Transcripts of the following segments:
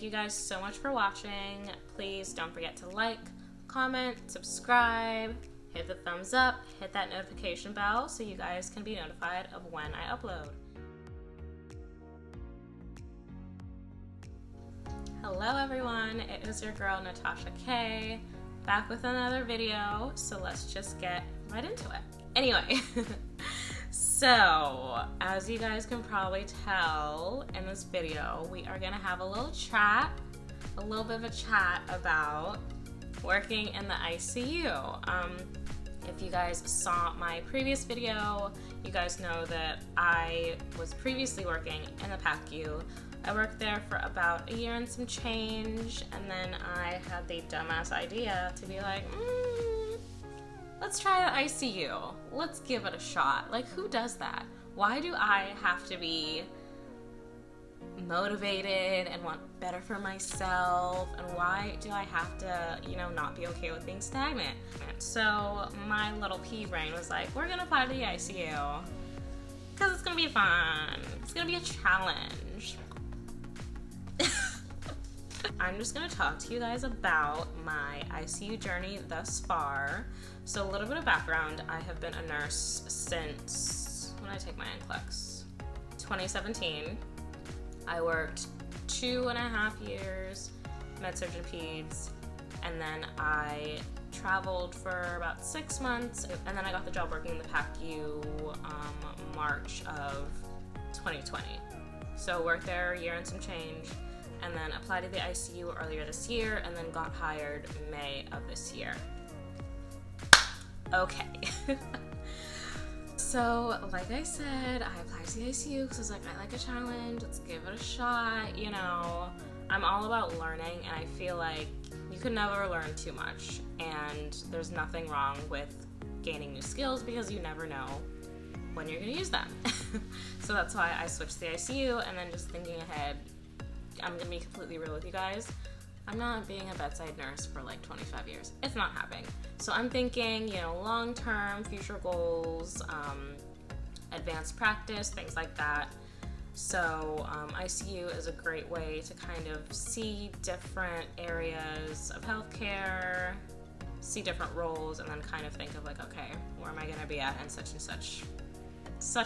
thank you guys so much for watching. Please don't forget to like, comment, subscribe, hit the thumbs up, hit that notification bell so you guys can be notified of when I upload. Hello everyone, it is your girl Natasha K, back with another video, so let's just get right into it. Anyway, so as you guys can probably tell in this video, we are gonna have a little bit of a chat about working in the ICU. If you guys saw my previous video, you guys know that I was previously working in the PACU. I worked there for about a year and some change, and then I had the dumbass idea to be like, let's try the ICU. Let's give it a shot. Like, who does that? Why do I have to be motivated and want better for myself? And why do I have to, not be okay with being stagnant? So my little pea brain was like, we're gonna apply to the ICU because it's gonna be fun. It's gonna be a challenge. I'm just going to talk to you guys about my ICU journey thus far. So a little bit of background, I have been a nurse since, when did I take my NCLEX? 2017. I worked 2.5 years, med-surg and peds, and then I traveled for about 6 months, and then I got the job working in the PACU March of 2020. So worked there a year and some change, and then applied to the ICU earlier this year, and then got hired May of this year. Okay. So, like I said, I applied to the ICU because I was like, I like a challenge, let's give it a shot, I'm all about learning, and I feel like you can never learn too much, and there's nothing wrong with gaining new skills because you never know when you're gonna use them. So that's why I switched to the ICU, and then just thinking ahead, I'm gonna be completely real with you guys. I'm not being a bedside nurse for like 25 years. It's not happening. So I'm thinking, long-term future goals, advanced practice, things like that. So ICU is a great way to kind of see different areas of healthcare, see different roles, and then kind of think of like, okay, where am I gonna be at in such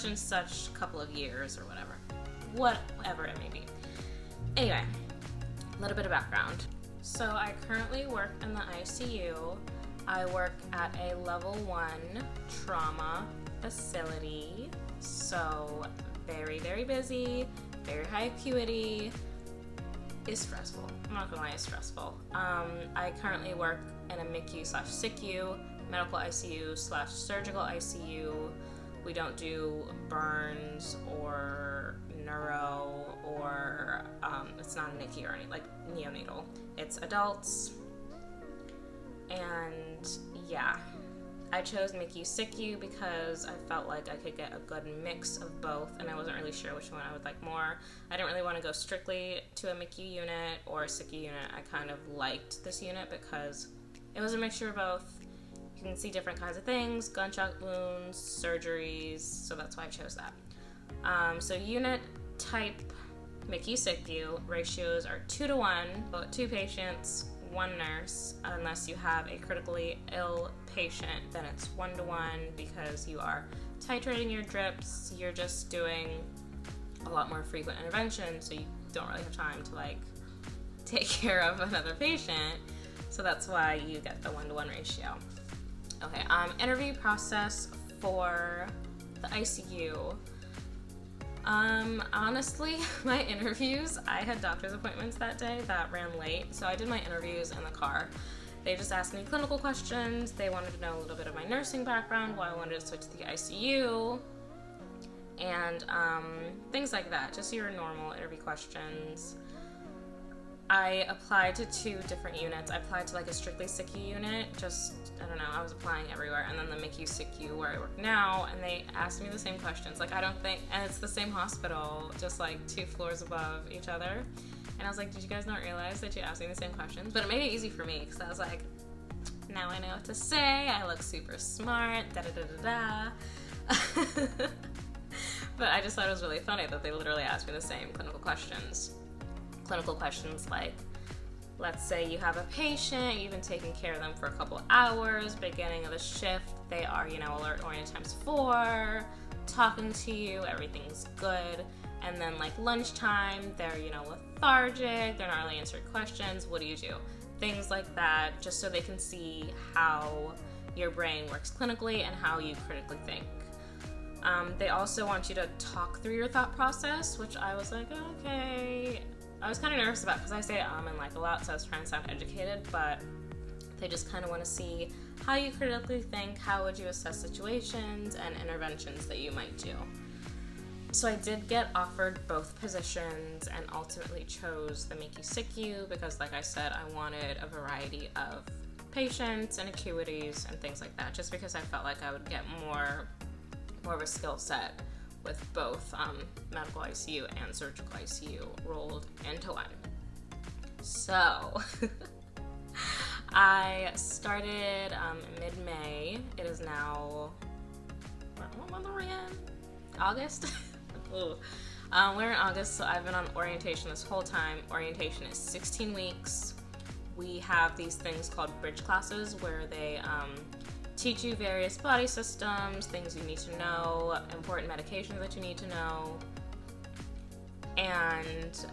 and such couple of years or whatever it may be. Anyway, a little bit of background. So I currently work in the ICU. I work at a level 1 trauma facility. So very, very busy, very high acuity. It's stressful. I'm not gonna lie, it's stressful. I currently work in a MICU/SICU, medical ICU/surgical ICU. We don't do burns or neuro or it's not a NICU or any like neonatal. It's adults. And yeah, I chose MICU/SICU because I felt like I could get a good mix of both, and I wasn't really sure which one I would like more. I didn't really want to go strictly to a MICU unit or a SICU unit. I kind of liked this unit because it was a mixture of both. You can see different kinds of things, gunshot wounds, surgeries, so that's why I chose that. So unit type MICU/SICU ratios are 2-to-1, but 2 patients, 1 nurse. Unless you have a critically ill patient, then it's 1-to-1 because you are titrating your drips, you're just doing a lot more frequent intervention, so you don't really have time to like take care of another patient, so that's why you get the 1-to-1 ratio. Okay, interview process for the ICU. Honestly, my interviews, I had doctor's appointments that day that ran late, so I did my interviews in the car. They just asked me clinical questions. They wanted to know a little bit of my nursing background, why I wanted to switch to the ICU, and things like that, just your normal interview questions. I applied to 2 different units. I applied to like a strictly SICU unit, I don't know, I was applying everywhere, and then the MICU/SICU where I work now, and they asked me the same questions. Like, and it's the same hospital, just like 2 floors above each other. And I was like, did you guys not realize that you asked me the same questions? But it made it easy for me, because I was like, now I know what to say, I look super smart, But I just thought it was really funny that they literally asked me the same clinical clinical questions like, let's say you have a patient, you've been taking care of them for a couple hours, beginning of the shift, they are, alert oriented times 4, talking to you, everything's good. And then like lunchtime, they're, lethargic, they're not really answering questions. What do you do? Things like that, just so they can see how your brain works clinically and how you critically think. They also want you to talk through your thought process, which I was like, okay. I was kind of nervous about because I say and like a lot, so I was trying to sound educated, but they just kind of want to see how you critically think, how would you assess situations and interventions that you might do. So I did get offered both positions and ultimately chose the MICU SICU because, like I said, I wanted a variety of patients and acuities and things like that, just because I felt like I would get more of a skill set with both medical ICU and surgical ICU rolled into one. So I started mid-May. It is now, what month are we in? August? We're in August, so I've been on orientation this whole time. Orientation is 16 weeks. We have these things called bridge classes where they teach you various body systems, things you need to know, important medications that you need to know. And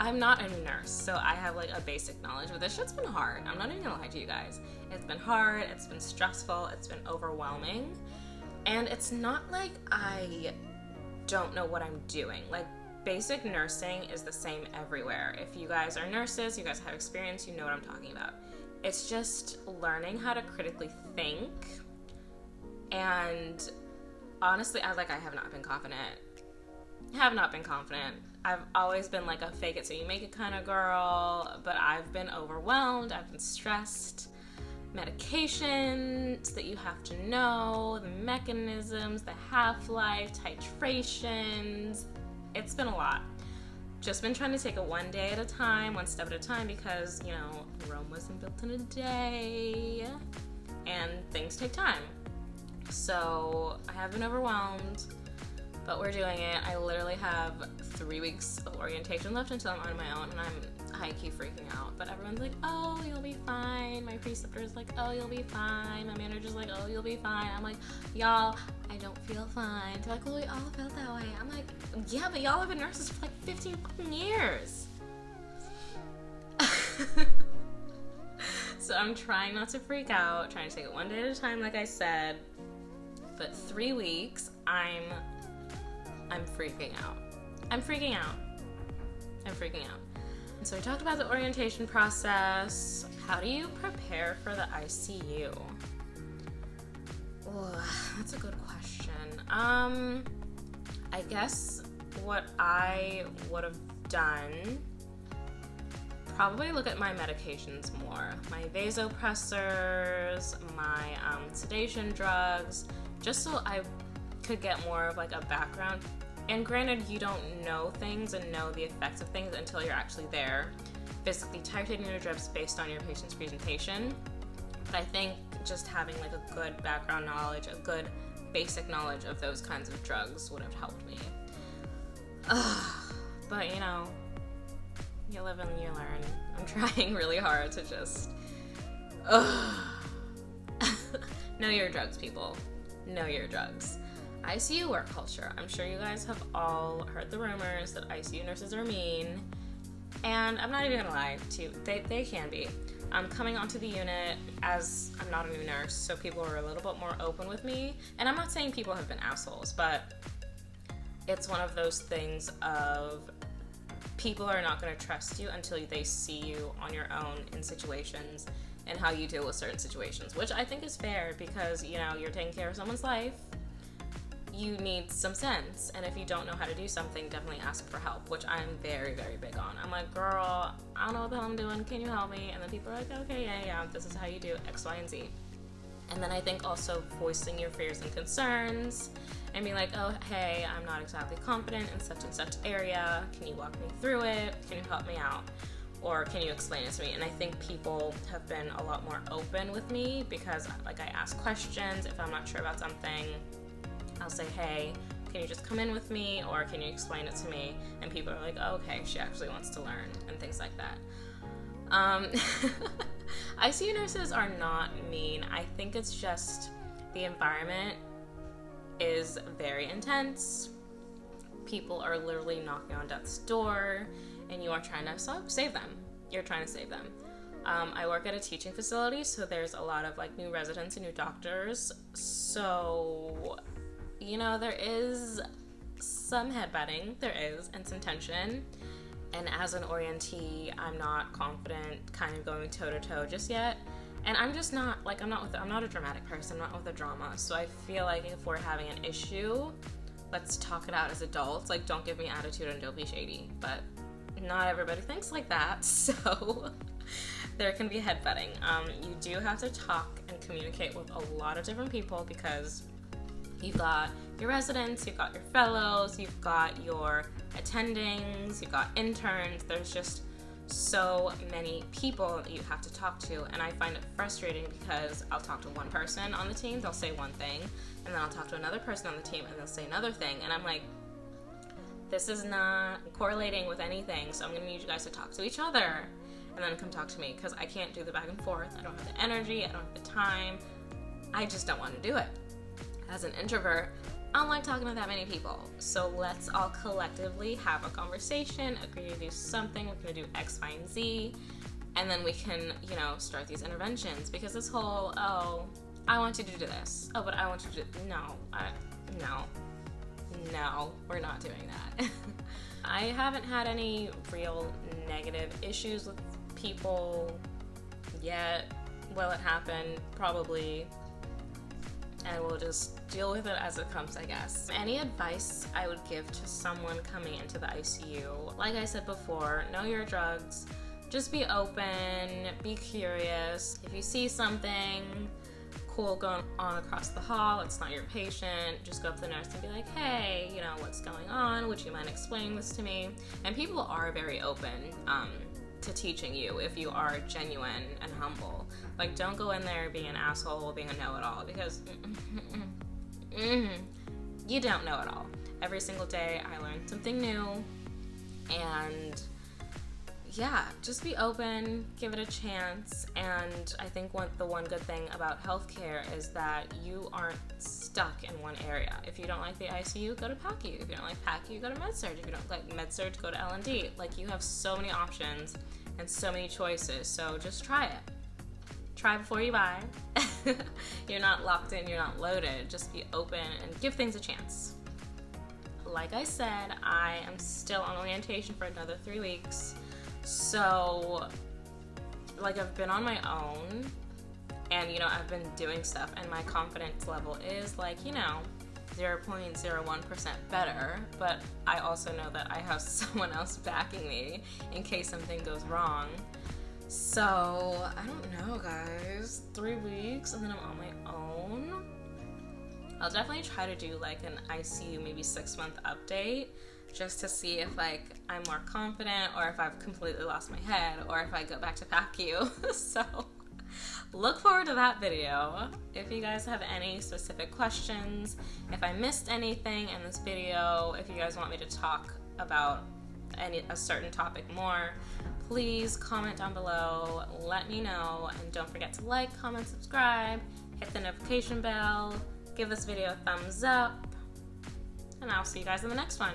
I'm not a nurse, so I have like a basic knowledge, but this shit's been hard. I'm not even gonna lie to you guys. It's been hard, it's been stressful, it's been overwhelming. And it's not like I don't know what I'm doing. Like, basic nursing is the same everywhere. If you guys are nurses, you guys have experience, you know what I'm talking about. It's just learning how to critically think. And honestly, I have not been confident. I've always been like a fake it so you make it kind of girl, but I've been overwhelmed, I've been stressed. Medications that you have to know, the mechanisms, the half-life, titrations. It's been a lot. Just been trying to take it one day at a time, one step at a time, because, Rome wasn't built in a day, and things take time. So I have been overwhelmed, but we're doing it. I literally have 3 weeks of orientation left until I'm on my own, and I'm high-key freaking out. But everyone's like, oh, you'll be fine. My preceptor's like, oh, you'll be fine. My manager's like, oh, you'll be fine. I'm like, y'all, I don't feel fine. They're like, well, we all felt that way. I'm like, yeah, but y'all have been nurses for like 15 fucking years. So I'm trying not to freak out, trying to take it one day at a time, like I said. But 3 weeks, I'm freaking out. I'm freaking out. And so we talked about the orientation process. How do you prepare for the ICU? Oh, that's a good question. I guess what I would have done, probably look at my medications more. My vasopressors, my sedation drugs, just so I could get more of like a background. And granted, you don't know things and know the effects of things until you're actually there, physically titrating your drips based on your patient's presentation. But I think just having like a good background knowledge, a good basic knowledge of those kinds of drugs would have helped me. But you live and you learn. I'm trying really hard to just know your drugs, people. Know your drugs. ICU work culture. I'm sure you guys have all heard the rumors that ICU nurses are mean. And I'm not even gonna lie to you, they can be. Coming onto the unit, as I'm not a new nurse, so people are a little bit more open with me. And I'm not saying people have been assholes, but it's one of those things of people are not gonna trust you until they see you on your own in situations and how you deal with certain situations, which I think is fair because, you're taking care of someone's life. You need some sense, and if you don't know how to do something, definitely ask for help, which I'm very, very big on. I'm like, girl, I don't know what the hell I'm doing, can you help me? And then people are like, okay, yeah, this is how you do X, Y, and Z. And then I think also voicing your fears and concerns, and being like, oh, hey, I'm not exactly confident in such and such area, can you walk me through it, can you help me out? Or can you explain it to me? And I think people have been a lot more open with me because I ask questions if I'm not sure about something. I'll say, hey, can you just come in with me, or can you explain it to me? And people are like, oh, okay, she actually wants to learn, and things like that. ICU nurses are not mean. I think it's just the environment is very intense. People are literally knocking on death's door, and you are trying to save them. You're trying to save them. I work at a teaching facility, so there's a lot of like new residents and new doctors. So, you know, there is some headbutting, and some tension. And as an orientee, I'm not confident kind of going toe to toe just yet. And I'm just not, like, I'm not a dramatic person, I'm not with a drama. So I feel like if we're having an issue, let's talk it out as adults. Like, don't give me attitude and don't be shady. But not everybody thinks like that, so there can be headbutting. You do have to talk and communicate with a lot of different people, because you've got your residents, you've got your fellows, you've got your attendings, you've got interns. There's just so many people that you have to talk to, and I find it frustrating because I'll talk to one person on the team, they'll say one thing, and then I'll talk to another person on the team and they'll say another thing, and I'm like, this is not correlating with anything, so I'm gonna need you guys to talk to each other and then come talk to me, because I can't do the back and forth. I don't have the energy, I don't have the time, I just don't want to do it. As an introvert, I don't like talking to that many people. So let's all collectively have a conversation, agree to do something. We're gonna do X, Y, and Z, and then we can, you know, start these interventions. Because this whole, oh, I want you to do this. Oh, but I want you to do, no, we're not doing that. I haven't had any real negative issues with people yet. Will it happen? Probably. And we'll just deal with it as it comes, I guess. Any advice I would give to someone coming into the ICU, like I said before, know your drugs, just be open, be curious. If you see something cool going on across the hall, it's not your patient, just go up to the nurse and be like, hey, you know, what's going on? Would you mind explaining this to me? And people are very open to teaching you if you are genuine and humble. Like, don't go in there being an asshole, being a know-it-all, because you don't know it all. Every single day I learn something new, and yeah, just be open, give it a chance. And I think the one good thing about healthcare is that you aren't stuck in one area. If you don't like the ICU, go to PACU. If you don't like PACU, go to MedSurg. If you don't like MedSurg, go to L&D. Like, you have so many options and so many choices, so just try it. Try before you buy. You're not locked in, you're not loaded. Just be open and give things a chance. Like I said, I am still on orientation for another 3 weeks. So, like, I've been on my own, and, you know, I've been doing stuff, and my confidence level is, like, you know, 0.01% better, but I also know that I have someone else backing me in case something goes wrong. So, I don't know, guys. 3 weeks, and then I'm on my own. I'll definitely try to do, like, an ICU maybe 6-month update, just to see if, like, I'm more confident, or if I've completely lost my head, or if I go back to PACU. So, look forward to that video. If you guys have any specific questions, if I missed anything in this video, if you guys want me to talk about a certain topic more, please comment down below, let me know, and don't forget to like, comment, subscribe, hit the notification bell, give this video a thumbs up, and I'll see you guys in the next one.